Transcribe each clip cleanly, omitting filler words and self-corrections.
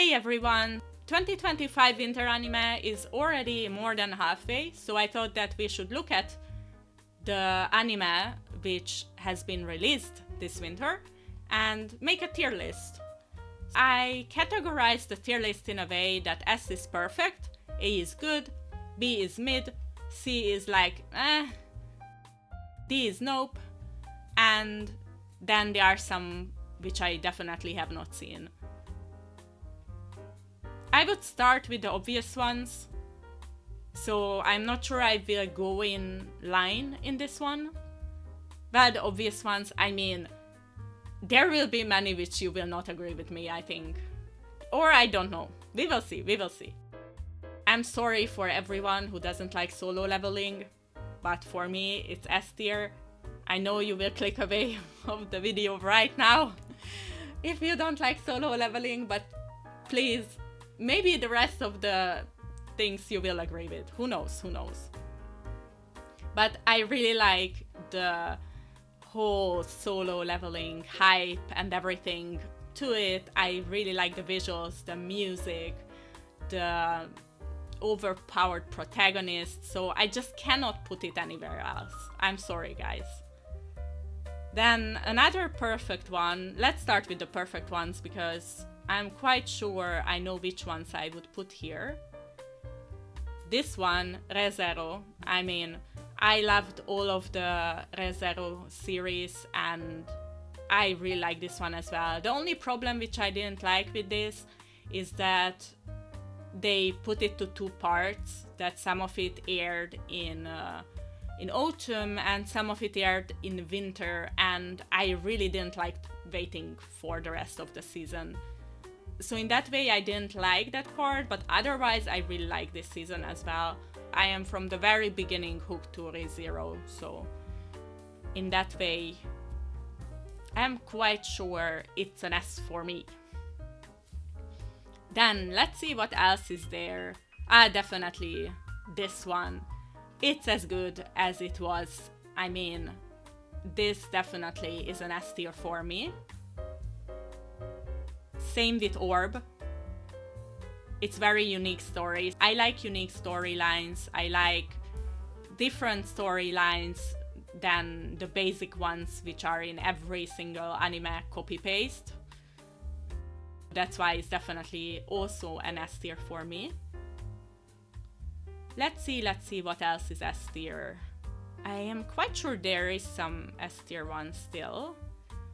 Hey everyone! 2025 winter anime is already more than halfway, so I thought that we should look at the anime which has been released this winter and make a tier list. I categorized the tier list in a way that S is perfect, A is good, B is mid, C is like D is nope, and then there are some which I definitely have not seen. I would start with the obvious ones, so I'm not sure I will go in line in this one. But the obvious ones, I mean, there will be many which you will not agree with me, I think. Or I don't know. We will see. I'm sorry for everyone who doesn't like solo leveling, but for me it's S tier. I know you will click away of the video right now if you don't like solo leveling, but please, maybe the rest of the things you will agree with. Who knows? But I really like the whole solo leveling hype and everything to it. I really like the visuals, the music, the overpowered protagonist, so I just cannot put it anywhere else. I'm sorry, guys. Then another perfect one. Let's start with the perfect ones because I'm quite sure I know which ones I would put here. This one, Re:Zero. I mean, I loved all of the Re:Zero series and I really like this one as well. The only problem which I didn't like with this is that they put it to two parts, that some of it aired in autumn and some of it aired in winter, and I really didn't like waiting for the rest of the season. So in that way I didn't like that part, but otherwise I really like this season as well. I am from the very beginning hooked to Re:Zero, so in that way I'm quite sure it's an S for me. Then let's see what else is there. Definitely this one. It's as good as it was. I mean, this definitely is an S tier for me. Same with Orb. It's very unique stories. I like unique storylines. I like different storylines than the basic ones which are in every single anime copy-paste. That's why it's definitely also an S tier for me. Let's see what else is S tier. I am quite sure there is some S tier ones still.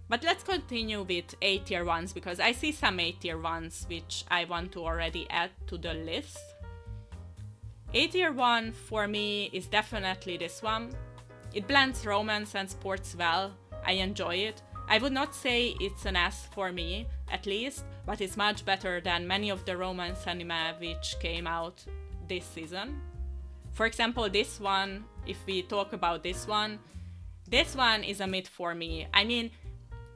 But let's continue with A tier ones because I see some A tier ones which I want to already add to the list. A tier one for me is definitely this one. It blends romance and sports well. I enjoy it. I would not say it's an S for me, at least, but it's much better than many of the romance anime which came out this season. For example, this one, if we talk about this one is a mid for me. I mean,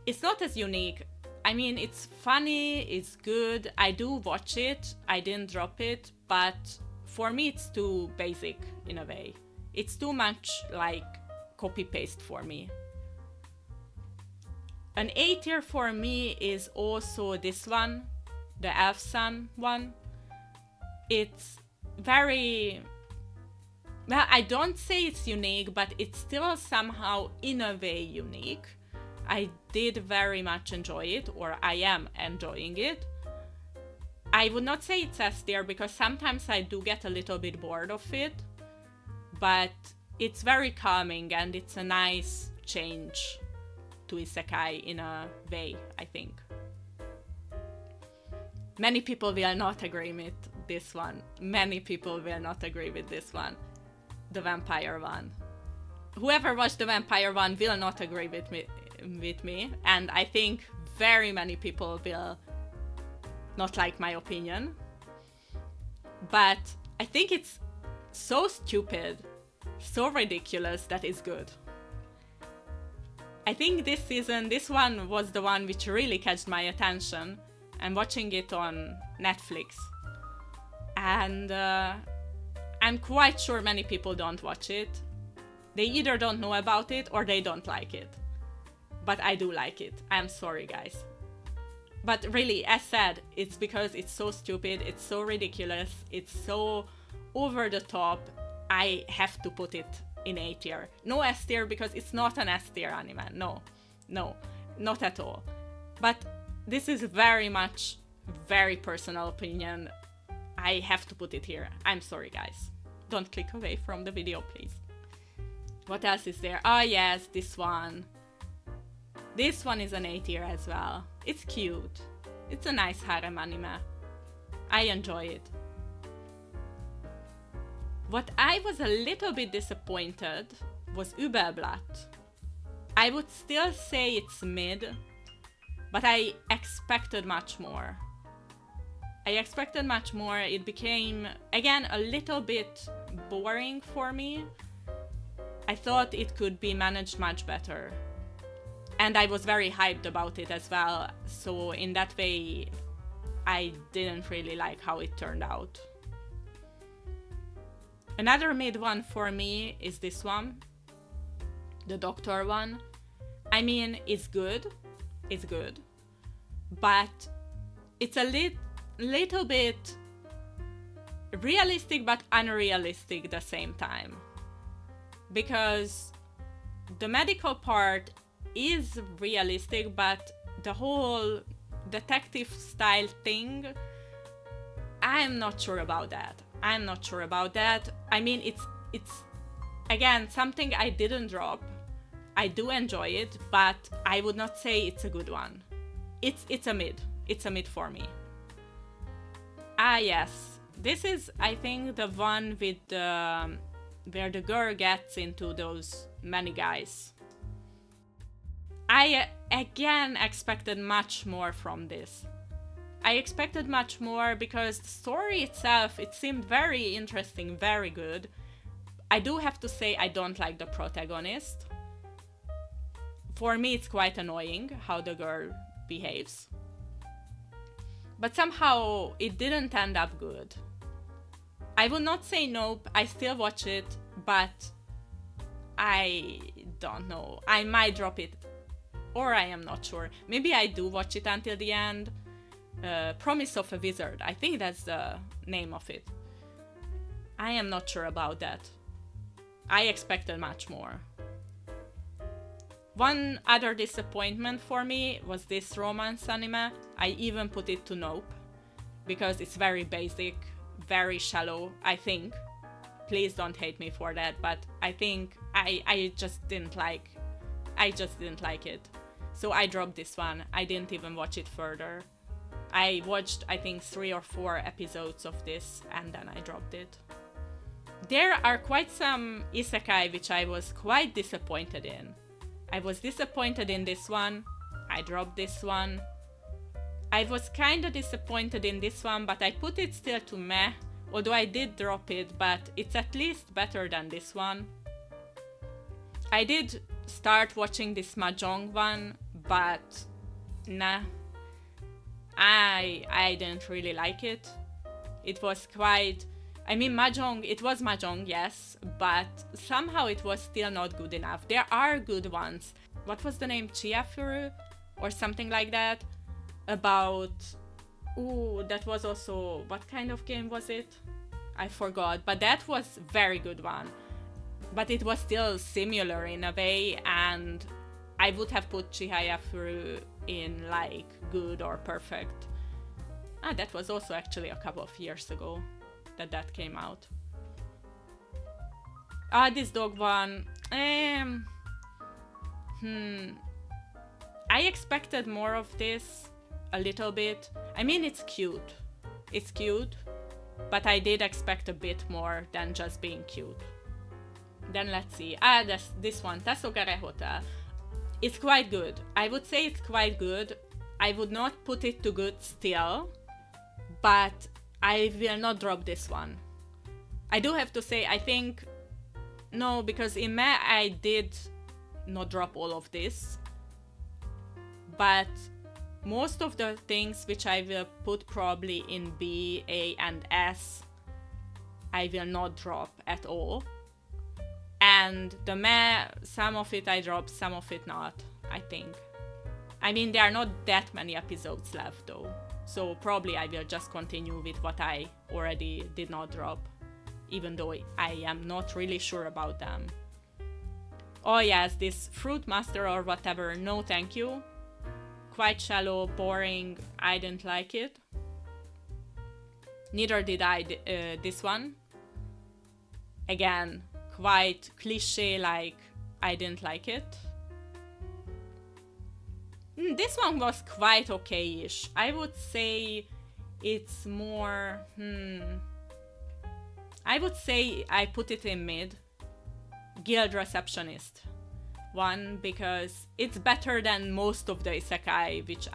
it's not as unique. I mean, it's funny, it's good, I do watch it, I didn't drop it, but for me it's too basic in a way. It's too much like copy-paste for me. An A tier for me is also this one, the Elf Sun one. It's very... well, I don't say it's unique, but it's still somehow in a way unique. I did very much enjoy it, or I am enjoying it. I would not say it's S tier because sometimes I do get a little bit bored of it, but it's very calming and it's a nice change to Isekai in a way, I think. Many people will not agree with this one. The vampire one. Whoever watched the vampire one will not agree with me, and I think very many people will not like my opinion. But I think it's so stupid, so ridiculous that it's good. I think this season, this one was the one which really catched my attention. I'm watching it on Netflix. And I'm quite sure many people don't watch it. They either don't know about it or they don't like it. But I do like it. I'm sorry, guys. But really, as said, it's because it's so stupid, it's so ridiculous, it's so over the top. I have to put it in A tier. No S tier, because it's not an S tier anime. No, not at all. But this is very much very personal opinion. I have to put it here. I'm sorry, guys. Don't click away from the video, please. What else is there? Ah, yes, this one. This one is an A tier as well. It's cute. It's a nice harem anime. I enjoy it. What I was a little bit disappointed was Überblatt. I would still say it's mid, but I expected much more. It became, again, a little bit boring for me. I thought it could be managed much better. And I was very hyped about it as well, so in that way, I didn't really like how it turned out. Another mid one for me is this one, the doctor one. I mean, it's good, but it's a little bit realistic but unrealistic at the same time. Because the medical part is realistic, but the whole detective style thing, I'm not sure about that. I mean, it's again something I didn't drop. I do enjoy it, but I would not say it's a good one. It's a mid. It's a mid for me. Ah, yes. This is, I think, the one with where the girl gets into those many guys. I, again, expected much more from this. I expected much more because the story itself, it seemed very interesting, very good. I do have to say I don't like the protagonist. For me, it's quite annoying how the girl behaves. But somehow it didn't end up good. I would not say nope, I still watch it, but I don't know. I might drop it, or I am not sure. Maybe I do watch it until the end. Promise of a Wizard, I think that's the name of it. I am not sure about that. I expected much more. One other disappointment for me was this romance anime. I even put it to nope, because it's very basic, very shallow, I think. Please don't hate me for that, but I think I just didn't like it. So I dropped this one. I didn't even watch it further. I watched, I think, 3 or 4 episodes of this, and then I dropped it. There are quite some isekai which I was quite disappointed in. I was disappointed in this one. I dropped this one. I was kinda disappointed in this one, but I put it still to meh, although I did drop it, but it's at least better than this one. I did start watching this Mahjong one, but nah. I didn't really like it. It was quite... I mean, Mahjong, it was Mahjong, yes, but somehow it was still not good enough. There are good ones. What was the name? Chiafuru? Or something like that? About... Ooh, that was also... What kind of game was it? I forgot, but that was very good one. But it was still similar in a way, and I would have put Chihayafuru in like good or perfect. Ah, that was also actually a couple of years ago that came out. Ah, this dog one. I expected more of this, a little bit. I mean, it's cute. It's cute, but I did expect a bit more than just being cute. Then let's see. Ah, this one, Tasogare Hotel. It's quite good. I would say it's quite good. I would not put it to good still, but I will not drop this one. I do have to say, I think, no, because in May I did not drop all of this, but most of the things which I will put probably in B, A, and S, I will not drop at all. And the meh, some of it I dropped, some of it not, I think. I mean, there are not that many episodes left though, so probably I will just continue with what I already did not drop, even though I am not really sure about them. Oh yes, this Fruit Master or whatever, no thank you. Quite shallow, boring, I didn't like it. Neither did I this one. Again, quite cliche, like I didn't like it. This one was quite okay-ish. I would say it's more... I would say I put it in mid. Guild Receptionist one, because it's better than most of the Isekai which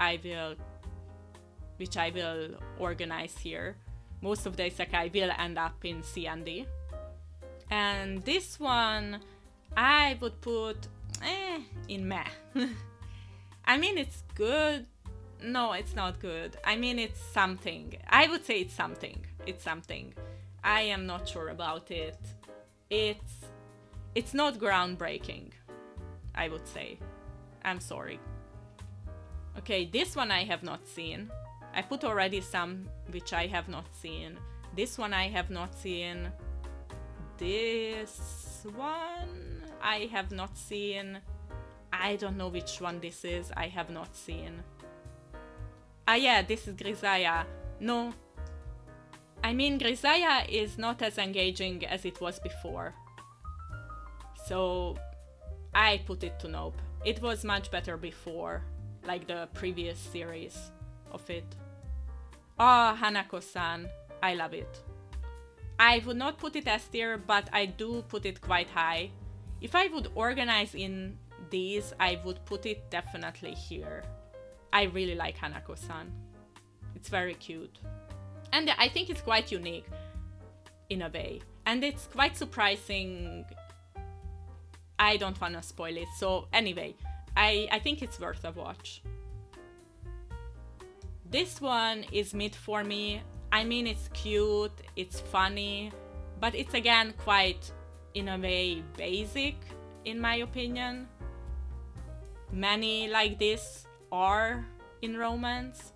I will organize here. Most of the Isekai will end up in C and D. And this one I would put in meh. I mean, it's good. No, it's not good. I mean, it's something. I would say it's something. It's something. I am not sure about it. It's not groundbreaking, I would say. I'm sorry. Okay, this one I have not seen. I put already some which I have not seen. This one I have not seen. This one I have not seen. I don't know which one this is. I have not seen. Ah yeah, this is Grisaya. No. I mean, Grisaya is not as engaging as it was before. So I put it to nope. It was much better before, like the previous series of it. Oh, Hanako-san. I love it. I would not put it S tier, but I do put it quite high. If I would organize in these, I would put it definitely here. I really like Hanako-san. It's very cute. And I think it's quite unique in a way. And it's quite surprising. I don't want to spoil it. So anyway, I think it's worth a watch. This one is mid for me. I mean, it's cute, it's funny, but it's again quite, in a way, basic, in my opinion. Many like this are in romance.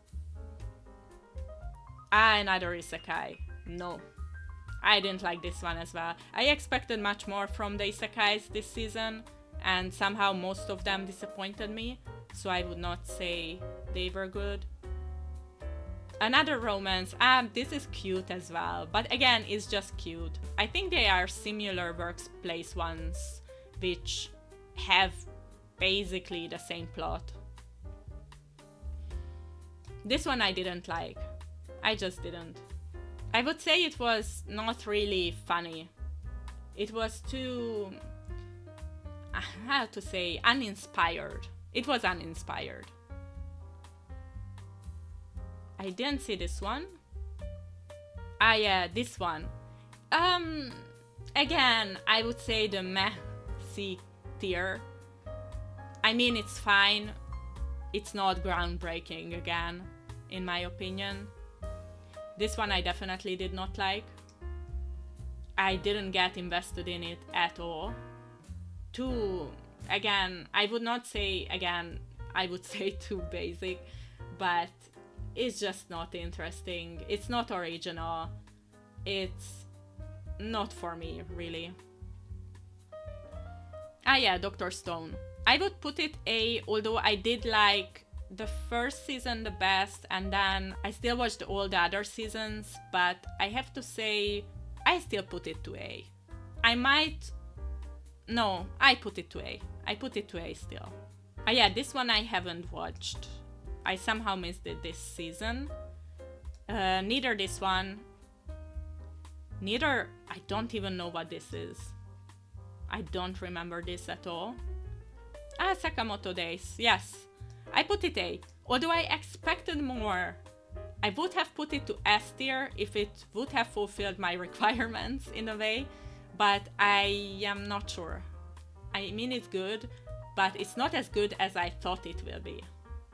Another Isekai. No. I didn't like this one as well. I expected much more from the Isekais this season, and somehow most of them disappointed me, so I would not say they were good. Another romance, this is cute as well, but again, it's just cute. I think they are similar workplace ones, which have basically the same plot. This one I didn't like. I just didn't. I would say it was not really funny. It was too... how to say? Uninspired. It was uninspired. I didn't see this one. Ah yeah, this one. Again, I would say the meh C tier. I mean, it's fine. It's not groundbreaking again, in my opinion. This one I definitely did not like. I didn't get invested in it at all. Too, again, I would not say, again, I would say too basic, but it's just not interesting. It's not original. It's not for me, really. Ah yeah, Dr. Stone. I would put it A, although I did like the first season the best, and then I still watched all the other seasons, but I have to say, I still put it to A. I put it to A. I put it to A still. Ah yeah, this one I haven't watched. I somehow missed it this season. Neither this one. Neither, I don't even know what this is. I don't remember this at all. Ah, Sakamoto Days, yes. I put it A, although I expected more. I would have put it to S tier if it would have fulfilled my requirements in a way, but I am not sure. I mean, it's good, but it's not as good as I thought it will be.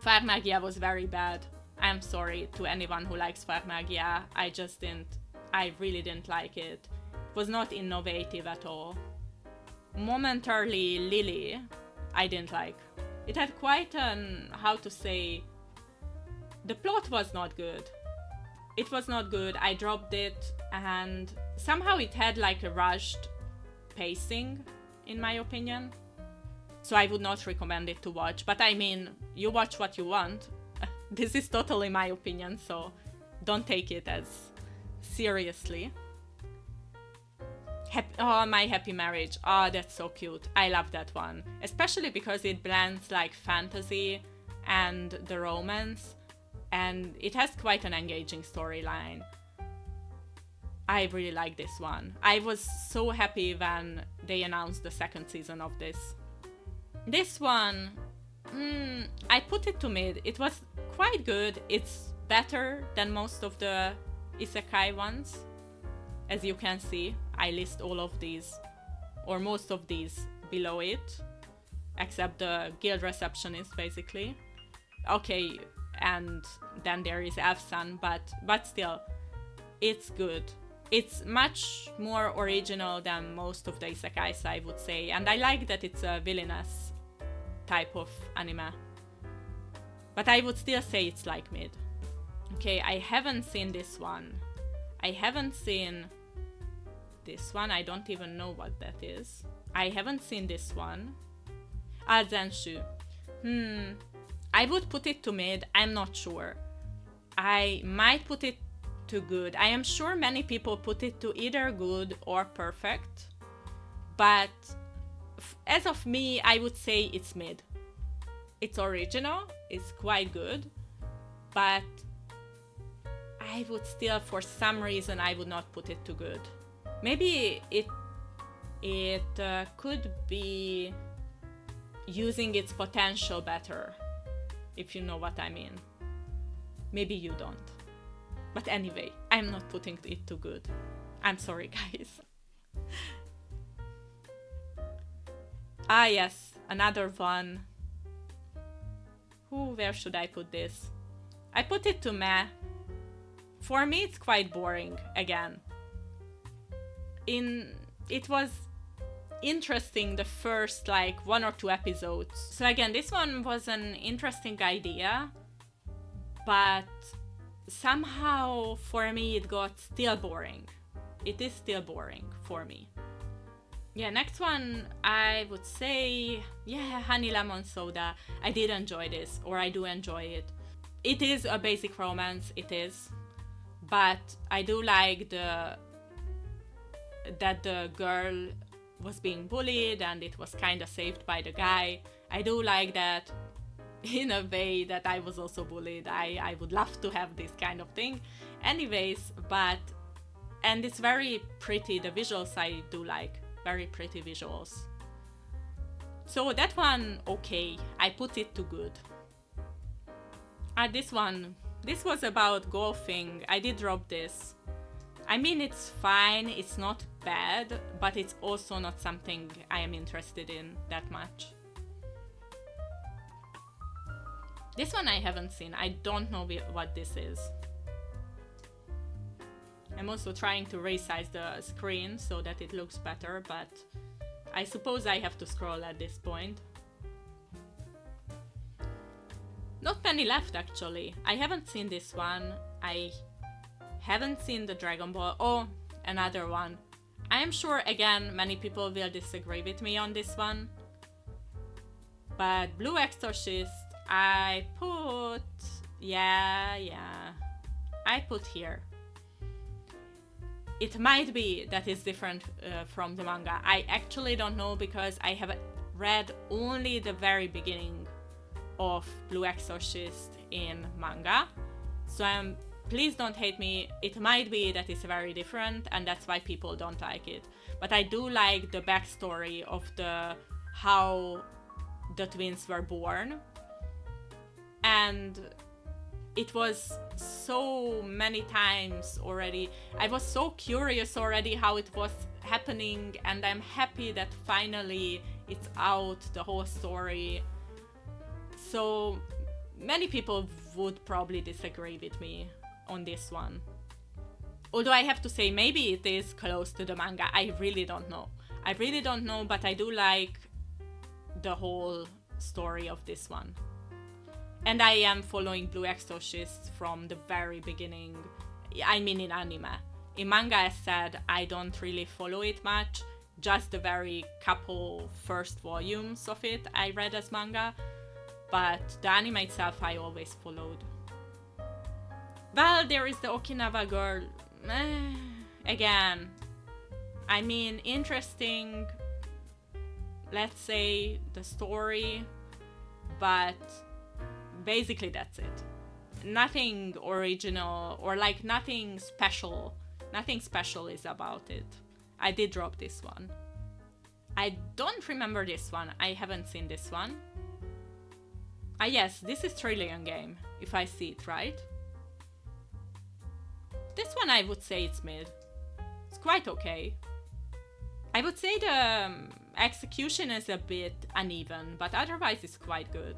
Farmagia was very bad. I'm sorry to anyone who likes Farmagia. I really didn't like it. It was not innovative at all. Momentarily, Lily, I didn't like. it had quite an, how to say, the plot was not good. It was not good. I dropped it, and somehow it had like a rushed pacing, in my opinion. So I would not recommend it to watch. But I mean, you watch what you want. This is totally my opinion, so don't take it as seriously. My Happy Marriage. Oh, that's so cute. I love that one. Especially because it blends like fantasy and the romance. And it has quite an engaging storyline. I really like this one. I was so happy when they announced the second season of this. This one, I put it to mid. It was quite good. It's better than most of the Isekai ones. As you can see, I list all of these, or most of these, below it. Except the guild receptionist, basically. Okay, and then there is Elf-san, but still, it's good. It's much more original than most of the isekais, I would say, and I like that it's a villainous type of anime. But I would still say it's like mid. Okay, I haven't seen this one. I haven't seen this one. I don't even know what that is. I haven't seen this one. Zenshu. I would put it to mid. I'm not sure. I might put it to good. I am sure many people put it to either good or perfect. But as of me, I would say it's mid. It's original. It's quite good. But I would still, for some reason, I would not put it to good. Maybe it could be using its potential better, if you know what I mean. Maybe you don't. But anyway, I'm not putting it to good. I'm sorry, guys. Yes, another one. Where should I put this? I put it to meh. For me, it's quite boring, again. It was interesting the first like 1 or 2 episodes. So again, this one was an interesting idea, but somehow for me it got still boring. It is still boring for me. Yeah, next one I would say, Honey Lemon Soda. I did enjoy this, or I do enjoy it. It is a basic romance, it is, but I do like that the girl was being bullied and it was kind of saved by the guy. I do like that in a way that I was also bullied. I would love to have this kind of thing. Anyways, and it's very pretty. The visuals I do like. Very pretty visuals. So that one, okay. I put it to good. This one, this was about golfing. I did drop this. I mean, it's fine, it's not bad, but it's also not something I am interested in that much. This one I haven't seen. I don't know what this is. I'm also trying to resize the screen so that it looks better, but I suppose I have to scroll at this point. Not many left, actually. I haven't seen this one. I haven't seen the Dragon Ball. Oh, another one. I am sure, again, many people will disagree with me on this one. But Blue Exorcist, I put... I put here. It might be that it's different from the manga. I actually don't know because I have read only the very beginning of Blue Exorcist in manga. So please don't hate me. It might be that it's very different and that's why people don't like it. But I do like the backstory of how the twins were born. And it was so many times already. I was so curious already how it was happening, and I'm happy that finally it's out, the whole story. So many people would probably disagree with me on this one. Although I have to say, maybe it is close to the manga. I really don't know. But I do like the whole story of this one. And I am following Blue Exorcist from the very beginning. I mean in anime. In manga, as said, I don't really follow it much. Just the very couple first volumes of it I read as manga. But the anime itself I always followed. Well, there is the Okinawa girl. Again, I mean, interesting, let's say, the story, but basically that's it. Nothing original or like nothing special. Nothing special is about it. I did drop this one. I don't remember this one. I haven't seen this one. Ah yes, this is Trillion Game, if I see it right. This one I would say it's mid. It's quite okay. I would say the execution is a bit uneven, but otherwise it's quite good.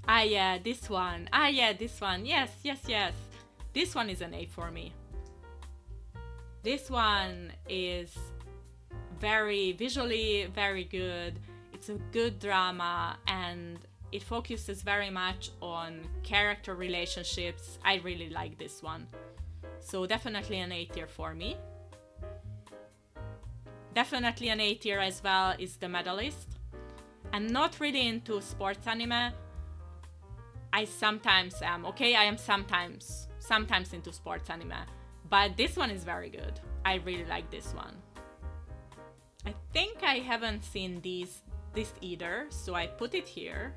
Ah yeah, this one. Ah yeah, this one. Yes, yes, yes. This one is an A for me. This one is very visually very good. It's a good drama and it focuses very much on character relationships. I really like this one. So definitely an A tier for me. Definitely an A tier as well is The Medalist. I'm not really into sports anime. I sometimes am. Okay, I am sometimes into sports anime. But this one is very good. I really like this one. I think I haven't seen this either, so I put it here.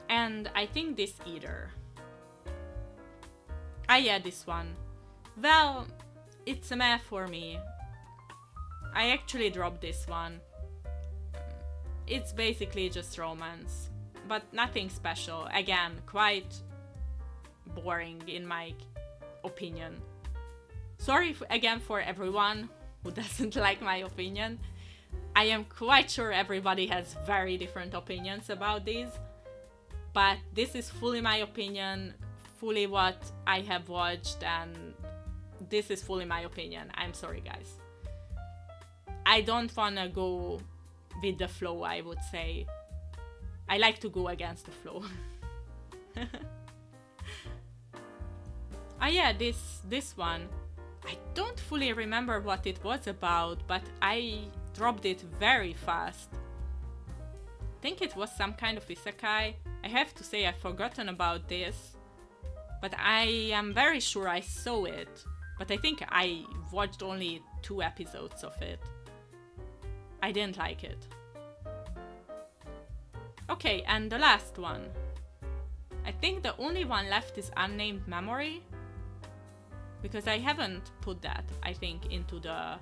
And I think this either. Ah yeah, this one. Well, it's a meh for me. I actually dropped this one. It's basically just romance, but nothing special. Again, quite boring in my opinion. Sorry again for everyone who doesn't like my opinion. I am quite sure everybody has very different opinions about these, but this is fully my opinion, fully what I have watched, and this is fully my opinion. I'm sorry, guys. I don't wanna go with the flow, I would say. I like to go against the flow. Ah yeah, this one. I don't fully remember what it was about, but I dropped it very fast. I think it was some kind of isekai. I have to say I've forgotten about this, but I am very sure I saw it. But I think I watched only 2 episodes of it. I didn't like it. Okay, and the last one. I think the only one left is Unnamed Memory. Because I haven't put that, I think, into the...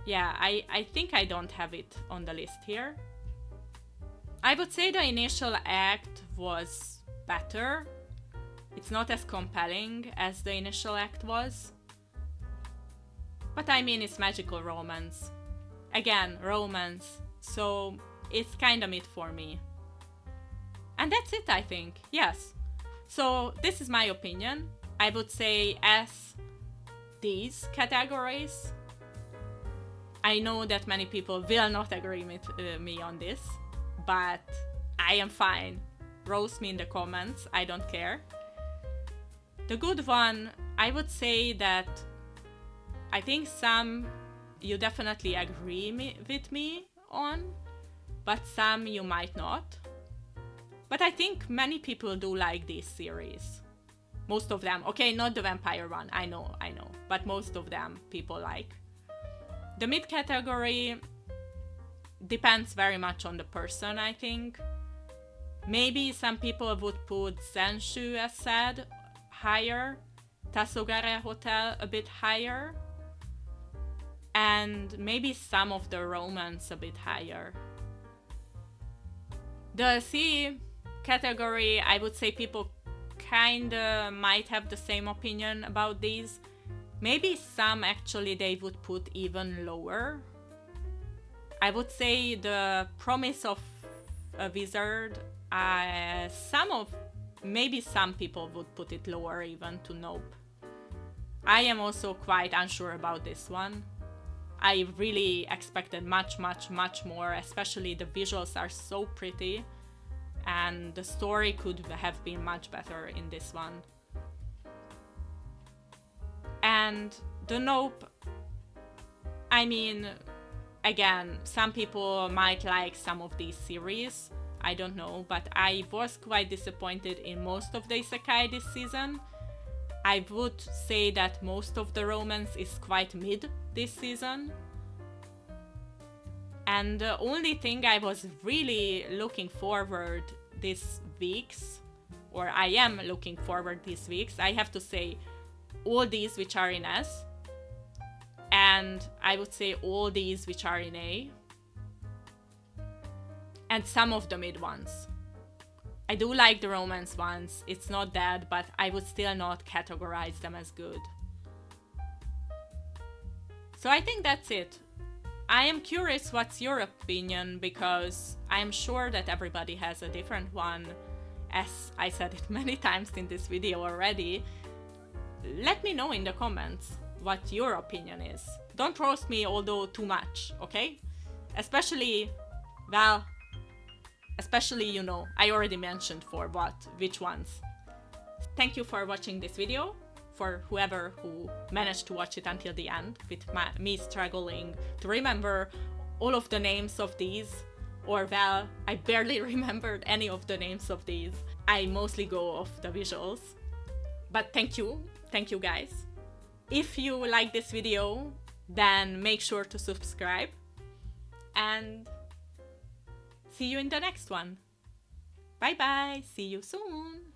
Yeah, I think I don't have it on the list here. I would say the initial act was better. It's not as compelling as the initial act was. But I mean, it's magical romance. Again, romance. So it's kinda mid for me. And that's it, I think. Yes. So this is my opinion. I would say as these categories. I know that many people will not agree with me on this, but I am fine. Roast me in the comments, I don't care. The good one, I would say that I think some you definitely agree with me on, but some you might not. But I think many people do like this series. Most of them. Okay, not the vampire one, I know. But most of them people like. The mid category depends very much on the person, I think. Maybe some people would put Senshu as sad higher, Tasogare Hotel a bit higher, and maybe some of the romance a bit higher. The C category, I would say people kinda might have the same opinion about these. Maybe some actually they would put even lower. I would say the Promise of a Wizard, maybe some people would put it lower even to Nope. I am also quite unsure about this one. I really expected much more, especially the visuals are so pretty, and the story could have been much better in this one. And the Nope, I mean, again, some people might like some of these series, I don't know, but I was quite disappointed in most of the Isekai this season. I would say that most of the romance is quite mid this season. And the only thing I was really looking forward these weeks, or I am looking forward these weeks, I have to say all these which are in S, and I would say all these which are in A, and some of the mid ones. I do like the romance ones, it's not that, but I would still not categorize them as good. So I think that's it. I am curious what's your opinion, because I'm sure that everybody has a different one. As I said it many times in this video already. Let me know in the comments what your opinion is. Don't roast me, although too much, okay? Especially, you know, I already mentioned for which ones. Thank you for watching this video, for whoever who managed to watch it until the end, with me struggling to remember all of the names of these, or well, I barely remembered any of the names of these. I mostly go off the visuals. But thank you guys. If you like this video, then make sure to subscribe, and see you in the next one. Bye bye, see you soon.